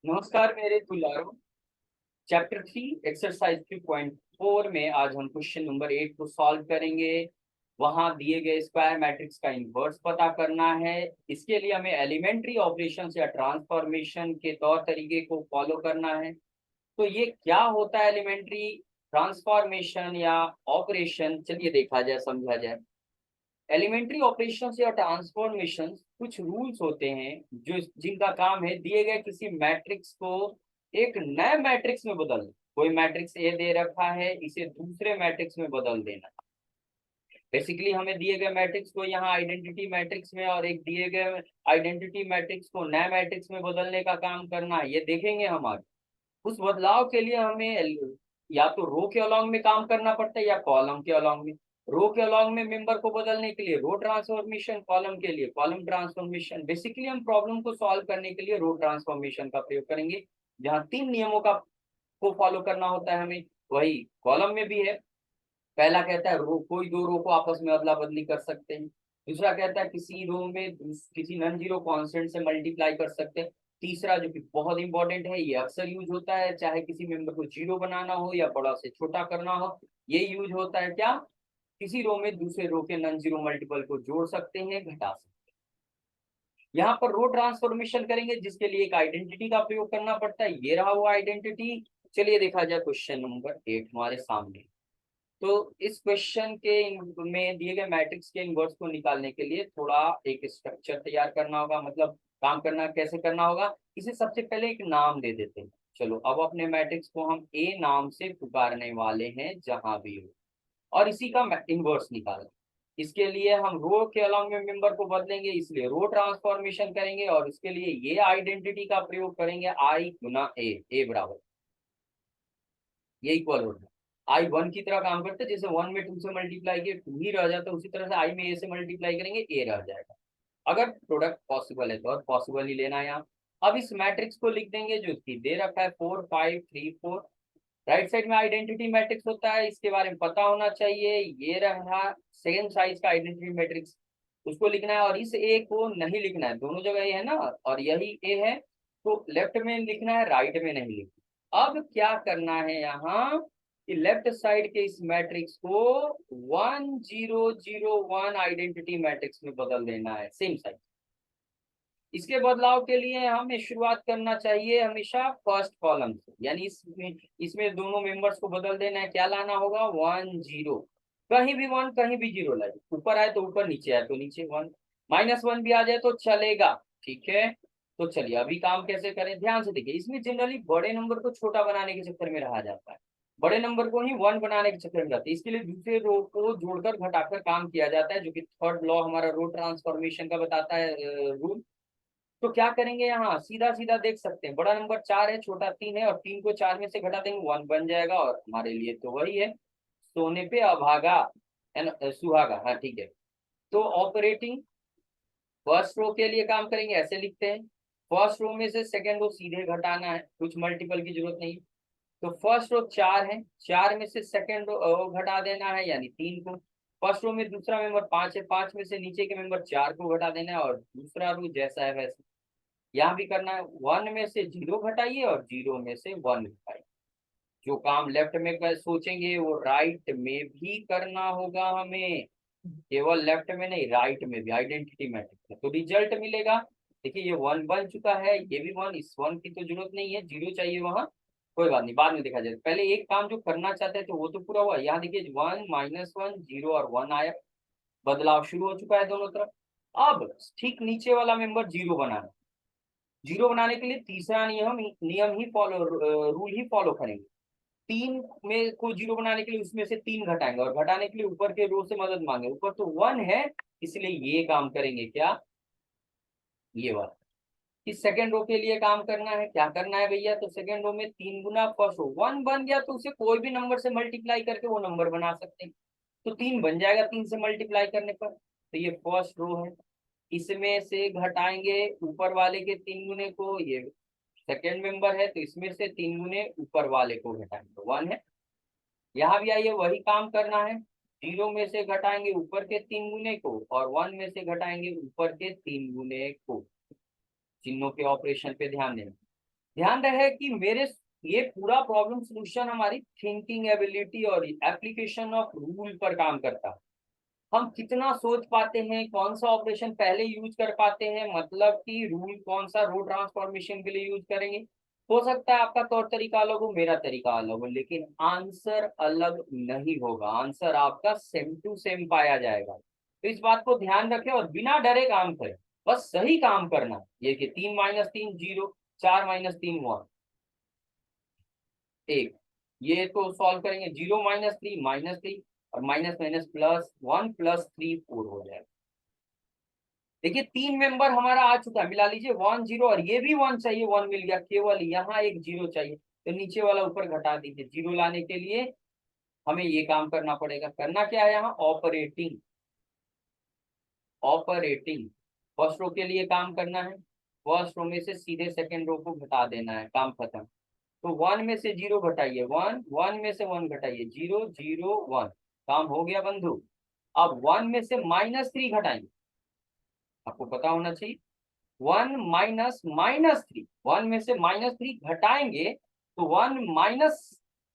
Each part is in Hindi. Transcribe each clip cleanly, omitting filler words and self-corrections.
नमस्कार मेरे दुलारो। चैप्टर 3 एक्सरसाइज 3.4 में आज हम क्वेश्चन नंबर 8 को सॉल्व करेंगे। वहां दिए गए स्क्वायर मैट्रिक्स का इन्वर्स पता करना है। इसके लिए हमें एलिमेंट्री ऑपरेशन या ट्रांसफॉर्मेशन के तौर तरीके को फॉलो करना है। तो ये क्या होता है एलिमेंट्री ट्रांसफॉर्मेशन या ऑपरेशन, चलिए देखा जाए, समझा जाए। एलिमेंट्री ऑपरेशंस या ट्रांसफॉर्मेशन कुछ रूल्स होते हैं जो जिनका काम है दिए गए किसी मैट्रिक्स को एक नए मैट्रिक्स में बदलना। कोई मैट्रिक्स ए दे रखा है, इसे दूसरे मैट्रिक्स में बदल देना। बेसिकली हमें दिए गए मैट्रिक्स को यहाँ आइडेंटिटी मैट्रिक्स में और एक दिए गए आइडेंटिटी मैट्रिक्स को नए मैट्रिक्स में बदलने का काम करना है। ये देखेंगे हम आगे। उस बदलाव के लिए हमें या तो रो के अलॉन्ग में काम करना पड़ता है या कॉलम के अलॉन्ग में। रो के अलॉन्ग में मेंबर को बदलने के लिए रो ट्रांसफॉर्मेशन, कॉलम के लिए कॉलम ट्रांसफॉर्मेशन। बेसिकली हम प्रॉब्लम को सॉल्व करने के लिए रो ट्रांसफॉर्मेशन का प्रयोग करेंगे, जहाँ 3 नियमों का को फॉलो करना होता है हमें। वही कॉलम में भी है। पहला कहता है रो कोई दो रो को आपस में अदला बदली कर सकते हैं। दूसरा कहता है किसी रो में किसी नॉन जीरो कांस्टेंट से मल्टीप्लाई कर सकते हैं। तीसरा जो कि बहुत इंपॉर्टेंट है, ये अक्सर यूज होता है चाहे किसी मेंबर को जीरो बनाना हो या बड़ा से छोटा करना हो। ये यूज होता है क्या, किसी रो में दूसरे रो के नॉन जीरो मल्टीपल को जोड़ सकते हैं, घटा सकते हैं। यहाँ पर रो ट्रांसफॉर्मेशन करेंगे जिसके लिए एक आइडेंटिटी का प्रयोग करना पड़ता है। ये रहा वो आइडेंटिटी। चलिए देखा जाए क्वेश्चन नंबर 8 हमारे सामने। तो इस क्वेश्चन के में दिए गए मैट्रिक्स के इनवर्स को निकालने के लिए थोड़ा एक स्ट्रक्चर तैयार करना होगा, मतलब काम करना कैसे करना होगा। इसे सबसे पहले एक नाम दे देते हैं। चलो अब अपने मैट्रिक्स को हम ए नाम से पुकारने वाले हैं जहां भी हो, और इसी का इनवर्स निकालना। इसके लिए हम रो के अलॉन्ग में मेंबर को बदलेंगे, इसलिए रो ट्रांसफॉर्मेशन करेंगे और इसके लिए ये आइडेंटिटी का प्रयोग करेंगे, आई गुना ए बराबर ये इक्वल होता है। आई वन की तरह काम करते हैं, जैसे वन में टू से मल्टीप्लाई किए टू ही रह जाता है, उसी तरह से आई में ए से मल्टीप्लाई करेंगे ए रह जाएगा। अगर प्रोडक्ट पॉसिबल है तो और पॉसिबल ही लेना है यहाँ। अब इस मैट्रिक्स को लिख देंगे जो कि दे रखा है 4 5 3 4। राइट साइड में आइडेंटिटी मैट्रिक्स होता है, इसके बारे में पता होना चाहिए। ये रहा सेम साइज का आइडेंटिटी मैट्रिक्स, उसको लिखना है। और इस ए को नहीं लिखना है, दोनों जगह ए है ना और यही ए है, तो लेफ्ट में लिखना है, राइट में नहीं लिखना। अब क्या करना है यहाँ कि लेफ्ट साइड के इस मैट्रिक्स को 1 0 0 1 आइडेंटिटी मैट्रिक्स में बदल देना है, सेम साइज। इसके बदलाव के लिए हमें शुरुआत करना चाहिए हमेशा फर्स्ट कॉलम से, यानी इसमें दोनों मेंबर्स को बदल देना है। क्या लाना होगा, 1 0। कहीं भी 1 कहीं भी 0 लाए, ऊपर आए तो ऊपर, नीचे आए तो नीचे। 1 -1 भी आ जाए तो चलेगा, ठीक है। तो चलिए अभी काम कैसे करें, ध्यान से देखिए। इसमें जनरली बड़े नंबर को छोटा बनाने के चक्कर में रहा जाता है, बड़े नंबर को ही 1 बनाने के चक्कर में रहता है। इसके लिए दूसरे रो को जोड़कर घटाकर काम किया जाता है, जो कि थर्ड लॉ हमारा रो ट्रांसफॉर्मेशन का बताता है रूल। तो क्या करेंगे, यहाँ सीधा सीधा देख सकते हैं, बड़ा नंबर 4 है, छोटा 3 है, और 3 को 4 में से घटा देंगे 1 बन जाएगा, और हमारे लिए तो वही है, सोने पे अभागा है ना, सुहागा। हाँ ठीक है। तो ऑपरेटिंग फर्स्ट रो के लिए काम करेंगे, ऐसे लिखते हैं। फर्स्ट रो में से सेकंड रो सीधे घटाना है, कुछ मल्टीपल की जरूरत नहीं। तो फर्स्ट रो 4 है, 4 में से सेकंड रो घटा देना है, यानी 3 को। फर्स्ट रो में दूसरा मेंबर 5 है, 5 में से नीचे के मेंबर 4 को घटा देना है, और दूसरा रो जैसा है वैसे यहाँ भी करना है। 1 में से 0 घटाइए और 0 में से 1 घटाइए। जो काम लेफ्ट में कर सोचेंगे वो राइट में भी करना होगा हमें, केवल लेफ्ट में नहीं, राइट में भी। आइडेंटिटी मैट्रिक्स है तो रिजल्ट मिलेगा। देखिए ये 1 बन चुका है, ये भी 1, इस 1 की तो जरूरत नहीं है, 0 चाहिए वहां। कोई बात नहीं, बाद में देखा जाए, पहले एक काम जो करना चाहते हैं तो वो तो पूरा हुआ। यहाँ देखिए 1 -1 0 और 1 आया, बदलाव शुरू हो चुका है दोनों तरफ। अब ठीक नीचे वाला मेंबर 0 बनाना। 0 बनाने के लिए तीसरा नियम ही फॉलो, रूल ही फॉलो करेंगे। 3 में को 0 बनाने के लिए उसमें से 3 घटाएंगे, और घटाने के लिए ऊपर के रो से मदद मांगे। ऊपर तो 1 है, इसलिए ये काम करेंगे क्या, ये वाला। इस सेकंड रो के लिए काम करना है, क्या करना है भैया, तो सेकंड रो में 3 गुना फर्स्ट रो 1 बन गया, तो उसे कोई भी नंबर से मल्टीप्लाई करके वो नंबर बना सकते हैं। तो 3 बन जाएगा 3 से मल्टीप्लाई करने पर। तो ये फर्स्ट रो है, इसमें से घटाएंगे ऊपर वाले के 3 गुने को, ये सेकेंड मेंबर है तो इसमें से 3 गुने ऊपर वाले को घटाएंगे तो 1 है। यहाँ भी आइए वही काम करना है। 0 में से घटाएंगे ऊपर के 3 गुने को, और 1 में से घटाएंगे ऊपर के 3 गुने को। चिन्हों के ऑपरेशन पे ध्यान देना। ध्यान रहे कि मेरे ये पूरा प्रॉब्लम सॉल्यूशन हमारी थिंकिंग एबिलिटी और एप्लीकेशन ऑफ रूल पर काम करता है। हम कितना सोच पाते हैं, कौन सा ऑपरेशन पहले यूज कर पाते हैं, मतलब कि रूल कौन सा रो ट्रांसफॉर्मेशन के लिए यूज करेंगे। हो सकता है आपका तौर तरीका अलग हो, मेरा तरीका अलग हो, लेकिन आंसर अलग नहीं होगा। आंसर आपका सेम टू सेम पाया जाएगा। तो इस बात को ध्यान रखें और बिना डरे काम करें। बस सही काम करना है। ये कि 3 - 3 0, 4 - 3 1, एक। ये तो सॉल्व करेंगे, 0 - 3 - 3 और माइनस माइनस +1 +3 4 हो जाएगा। देखिए 3 मेंबर हमारा आ चुका है, मिला लीजिए 1 0, और ये भी 1 चाहिए, 1 मिल गया, केवल यहाँ एक 0 चाहिए, तो नीचे वाला ऊपर घटा दीजिए। 0 लाने के लिए हमें ये काम करना पड़ेगा। करना क्या है यहाँ, ऑपरेटिंग। ऑपरेटिंग फर्स्ट रो के लिए काम करना है, फर्स्ट रो में से सीधे सेकंड रो को घटा देना है, काम खत्म। तो 1 में से 0 घटाइए 1, 1 में से 1 घटाइए 0 0 1, काम हो गया बंधु। अब 1 में से -3 घटाएंगे, आपको पता होना चाहिए। 1 -3, 1 में से -3 घटाएंगे तो 1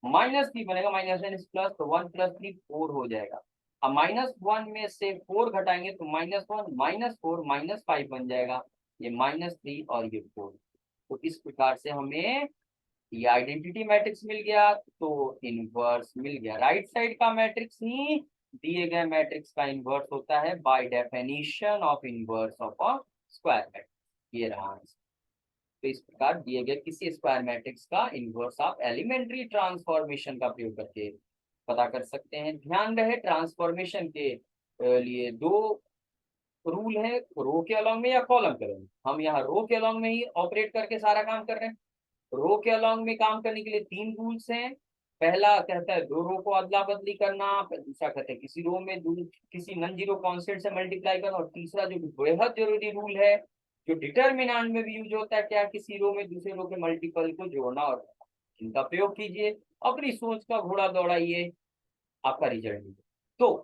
-3 बनेगा, माइनस माइनस प्लस, तो 1 +3 4 हो जाएगा। अब -1 में से 4 घटाएंगे तो -1 -4 -5 बन जाएगा। ये -3 और ये 4। तो इस प्रकार से हमें ये आइडेंटिटी मैट्रिक्स मिल गया, तो इनवर्स मिल गया। राइट साइड का मैट्रिक्स ही दिए गए मैट्रिक्स का इनवर्स होता है by definition of inverse of a square matrix. ये रहा आंसर। तो इस प्रकार दिए गए किसी स्क्वायर मैट्रिक्स का इनवर्स आप एलिमेंट्री ट्रांसफॉर्मेशन का प्रयोग करके पता कर सकते हैं। ध्यान रहे ट्रांसफॉर्मेशन के लिए दो रूल है, रो के अलॉन्ग में या कॉलम के अलॉन्ग में। हम यहाँ रो के अलॉन्ग में ही ऑपरेट करके सारा काम कर रहे हैं। रो के अलॉन्ग में काम करने के लिए 3 रूल्स हैं। पहला कहता है 2 रो को अदला बदली करना, दूसरा कहता है किसी रो में किसी नॉन जीरो कांस्टेंट से मल्टीप्लाई करना, और तीसरा जो बेहद जरूरी रूल है, जो डिटरमिनेंट में भी यूज होता है, क्या, किसी रो में दूसरे रो के मल्टीपल को जोड़ना, और इनका प्रयोग कीजिए, अपनी सोच का घोड़ा दौड़ाइए, आपका रिजल्ट लीजिए। तो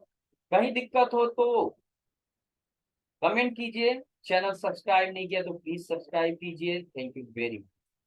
कहीं दिक्कत हो तो कमेंट कीजिए। चैनल सब्सक्राइब नहीं किया तो प्लीज सब्सक्राइब कीजिए। Thank you very much.